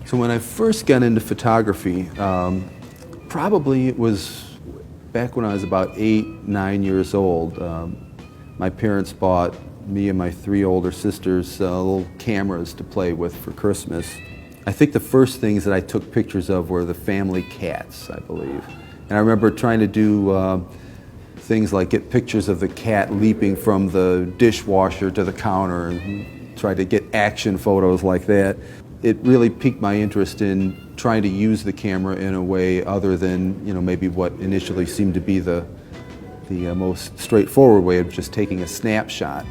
So when I first got into photography, probably it was back when I was about 8, 9 years old. My parents bought me and my 3 older sisters little cameras to play with for Christmas. I think the first things that I took pictures of were the family cats, I believe. And I remember trying to do things like get pictures of the cat leaping from the dishwasher to the counter and try to get action photos like that. It really piqued my interest in trying to use the camera in a way other than, maybe what initially seemed to be the most straightforward way of just taking a snapshot.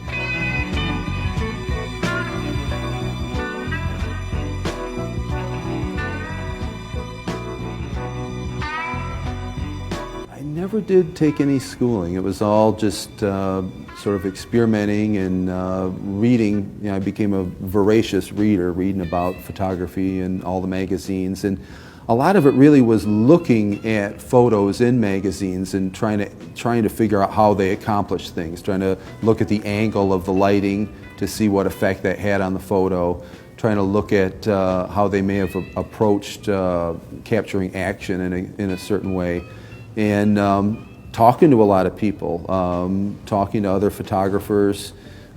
I never did take any schooling. It was all just sort of experimenting and reading. I became a voracious reader, reading about photography and all the magazines. And a lot of it really was looking at photos in magazines and trying to figure out how they accomplish things, trying to look at the angle of the lighting to see what effect that had on the photo, trying to look at how they may have approached capturing action in a certain way. And talking to a lot of people, talking to other photographers,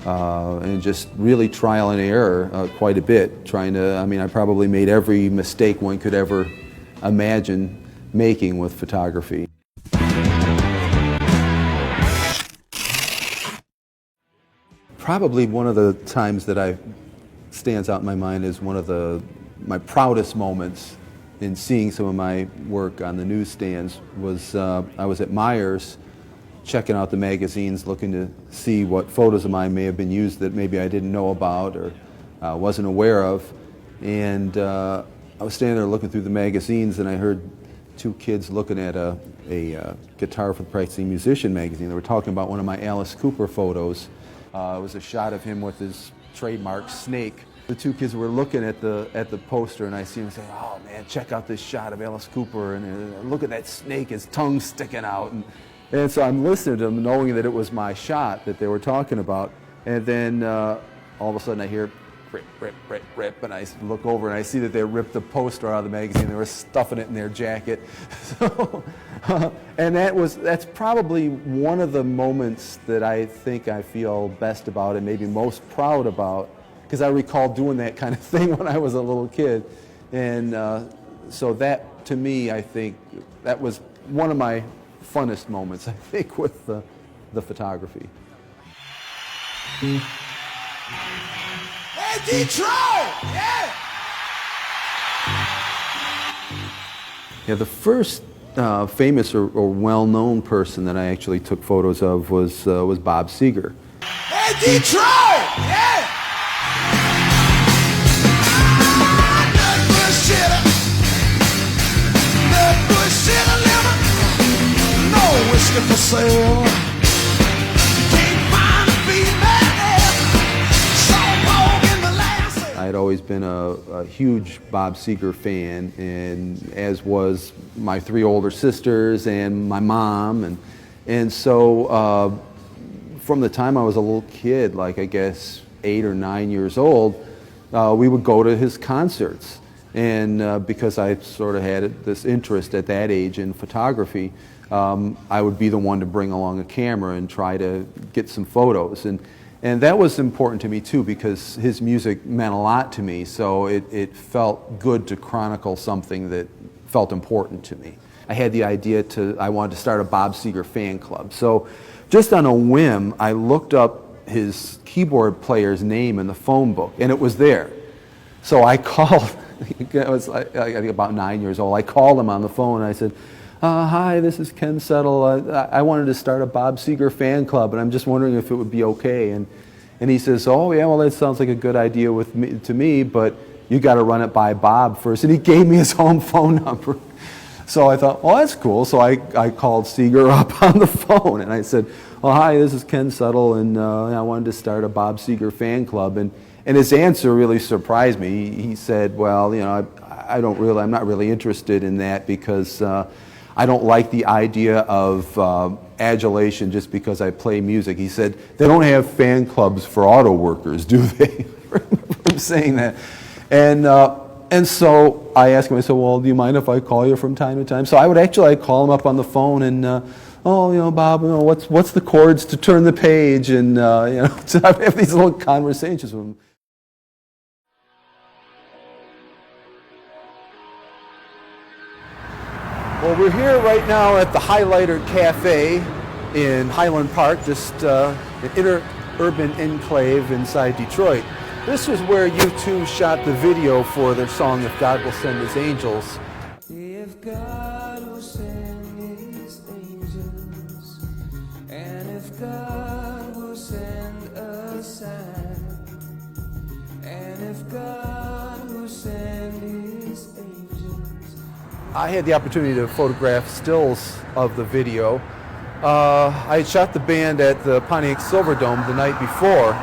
and just really trial and error quite a bit. I probably made every mistake one could ever imagine making with photography. Probably one of the times that stands out in my mind is one of my proudest moments in seeing some of my work on the newsstands was I was at Myers checking out the magazines, looking to see what photos of mine may have been used that maybe I didn't know about or wasn't aware of. And I was standing there looking through the magazines, and I heard 2 kids looking at a Guitar for the Practicing Musician magazine. They were talking about one of my Alice Cooper photos. It was a shot of him with his trademark snake. The 2 kids were looking at the poster, and I see them say, "Oh man, check out this shot of Alice Cooper, and look at that snake, his tongue sticking out." And so I'm listening to them, knowing that it was my shot that they were talking about. And then all of a sudden I hear rip, rip, rip, rip, and I look over and I see that they ripped the poster out of the magazine. They were stuffing it in their jacket. So, and that's probably one of the moments that I think I feel best about and maybe most proud about, because I recall doing that kind of thing when I was a little kid. And so that, to me, I think that was one of my funnest moments, I think, with the photography. Hey, Detroit! Yeah! Yeah, the first famous or well-known person that I actually took photos of was Bob Seger. Hey, Detroit! Yeah! Whiskey for sale. Can't find a female. So in the last. I had always been a huge Bob Seger fan, and as was my 3 older sisters and my mom, and so from the time I was a little kid, like I guess 8 or 9 years old, we would go to his concerts. And because I sort of had this interest at that age in photography, I would be the one to bring along a camera and try to get some photos. And that was important to me too, because his music meant a lot to me, so it felt good to chronicle something that felt important to me. I had the idea I wanted to start a Bob Seger fan club. So just on a whim, I looked up his keyboard player's name in the phone book, and it was there. So I called, I was I think about 9 years old, I called him on the phone and I said, "Hi, this is Ken Settle. I wanted to start a Bob Seger fan club, and I'm just wondering if it would be okay." And he says, "Oh yeah, well that sounds like a good idea to me, but you got to run it by Bob first." And he gave me his home phone number. So I thought, well, that's cool. So I called Seger up on the phone, and I said, "Well, hi, this is Ken Settle, and I wanted to start a Bob Seger fan club." And his answer really surprised me. He said, "Well, I'm not really interested in that because I don't like the idea of adulation just because I play music." He said, "They don't have fan clubs for auto workers, do they?" I remember him saying that. And And so I asked him, I said, well, do you mind if I call you from time to time? So I would actually call him up on the phone and, oh, you know, Bob, you know, what's the chords to turn the page? And, you know, so I would have these little conversations with him. Well, we're here right now at the Highlighter Cafe in Highland Park, just an inner urban enclave inside Detroit. This is where U2 shot the video for their song, If God Will Send His Angels. If God will send His angels, and if God will send a sign, and if God will send His angels. I had the opportunity to photograph stills of the video. I had shot the band at the Pontiac Silverdome the night before,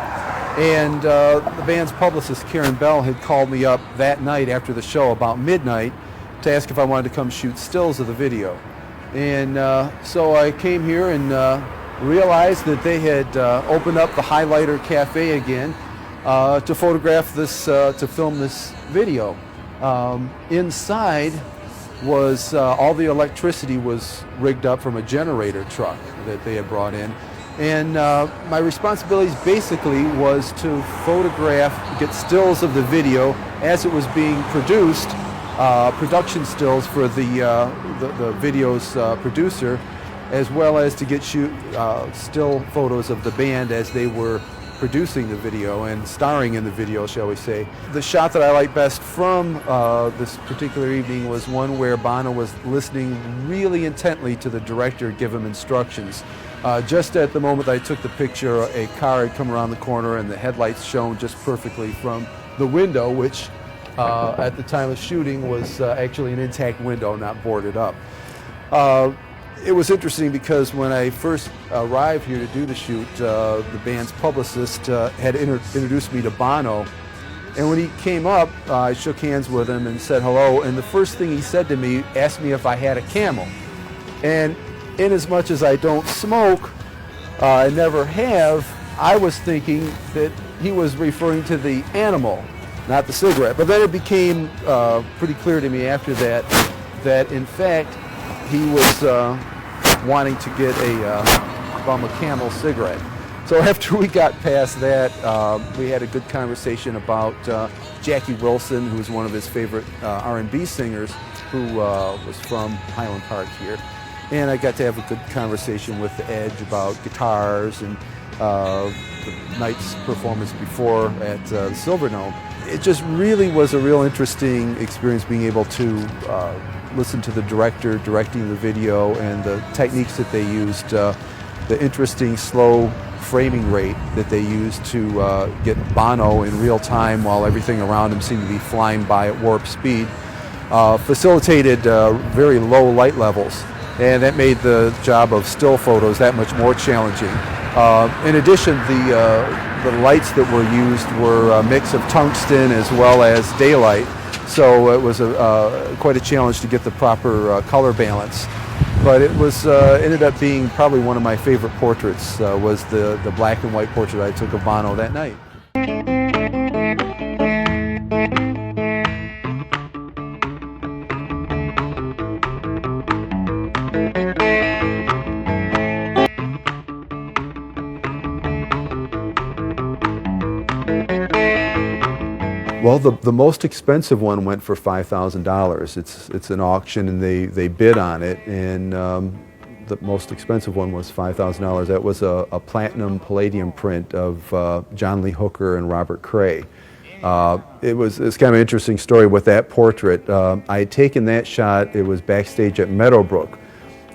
and the band's publicist, Karen Bell, had called me up that night after the show about midnight to ask if I wanted to come shoot stills of the video. And so I came here and realized that they had opened up the Highlighter Cafe again to photograph this, to film this video. Inside was all the electricity was rigged up from a generator truck that they had brought in. And my responsibilities basically was to photograph, get stills of the video as it was being produced, production stills for the video's producer, as well as to get still photos of the band as they were producing the video and starring in the video, shall we say. The shot that I like best from this particular evening was one where Bono was listening really intently to the director give him instructions. Just at the moment that I took the picture, a car had come around the corner and the headlights shone just perfectly from the window, which at the time of shooting was actually an intact window, not boarded up. It was interesting because when I first arrived here to do the shoot, the band's publicist had introduced me to Bono. And when he came up, I shook hands with him and said hello. And the first thing he said to me, asked me if I had a Camel. And inasmuch as I don't smoke, I never have, I was thinking that he was referring to the animal, not the cigarette. But then it became pretty clear to me after that, that in fact he was wanting to get a Camel cigarette. So after we got past that, we had a good conversation about Jackie Wilson, who was one of his favorite R&B singers, who was from Highland Park here. And I got to have a good conversation with the Edge about guitars and the night's performance before at the Silverdome. It just really was a real interesting experience being able to listen to the director directing the video and the techniques that they used, the interesting slow framing rate that they used to get Bono in real time while everything around him seemed to be flying by at warp speed, facilitated very low light levels. And that made the job of still photos that much more challenging. In addition, the lights that were used were a mix of tungsten as well as daylight, so it was quite a challenge to get the proper color balance. But it was ended up being probably one of my favorite portraits, was the black and white portrait I took of Bono that night. Well, the most expensive one went for $5,000. It's an auction, and they bid on it, and the most expensive one was $5,000. That was a platinum palladium print of John Lee Hooker and Robert Cray. It's kind of an interesting story with that portrait. I had taken that shot. It was backstage at Meadowbrook.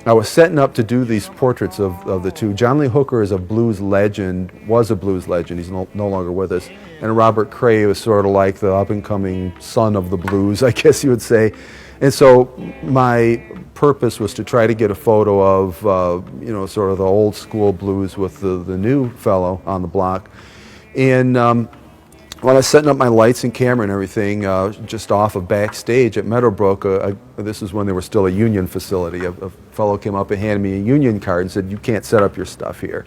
I was setting up to do these portraits of the two. John Lee Hooker is a blues legend, was a blues legend. He's no longer with us. And Robert Cray was sort of like the up-and-coming son of the blues, I guess you would say. And so my purpose was to try to get a photo of, sort of the old school blues with the new fellow on the block. And when I was setting up my lights and camera and everything, just off of backstage at Meadowbrook, this is when they were still a union facility, a fellow came up and handed me a union card and said, "You can't set up your stuff here.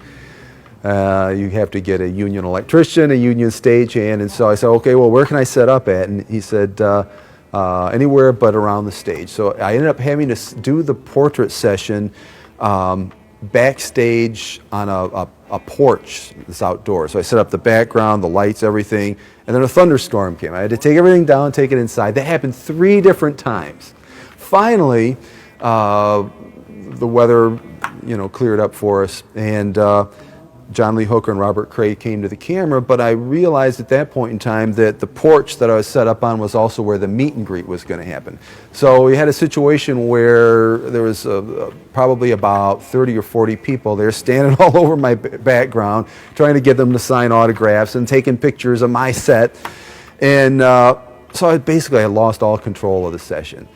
You have to get a union electrician, a union stagehand." And so I said, "Okay, well, where can I set up at?" And he said, anywhere but around the stage. So I ended up having to do the portrait session backstage on a porch that's outdoors. So I set up the background, the lights, everything, and then a thunderstorm came. I had to take everything down, take it inside. That happened 3 different times. Finally, the weather, cleared up for us, and John Lee Hooker and Robert Cray came to the camera, but I realized at that point in time that the porch that I was set up on was also where the meet and greet was going to happen. So we had a situation where there was probably about 30 or 40 people there standing all over my background, trying to get them to sign autographs and taking pictures of my set. And so I lost all control of the session.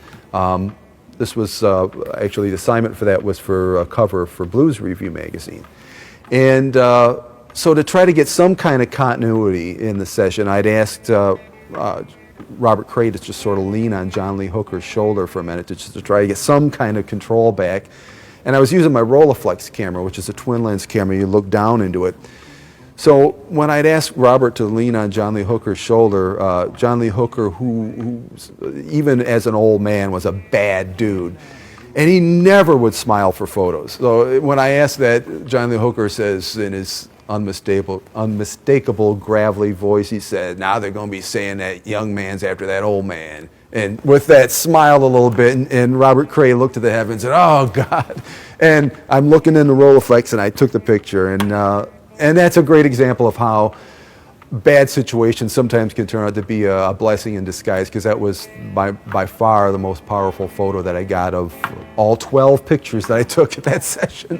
This was actually the assignment for that was for a cover for Blues Review magazine. And so to try to get some kind of continuity in the session, I'd asked Robert Cray to just sort of lean on John Lee Hooker's shoulder for a minute to try to get some kind of control back. And I was using my Rolleiflex camera, which is a twin lens camera. You look down into it. So when I'd asked Robert to lean on John Lee Hooker's shoulder, John Lee Hooker, who even as an old man was a bad dude, and he never would smile for photos. So when I asked that, John Lee Hooker says in his unmistakable gravelly voice, he said, "Now they're going to be saying that young man's after that old man." And with that, smiled a little bit, and Robert Cray looked to the heavens and said, "Oh, God." And I'm looking in the Rolleiflex, and I took the picture. And that's a great example of how bad situations sometimes can turn out to be a blessing in disguise, because that was by far the most powerful photo that I got of all 12 pictures that I took at that session.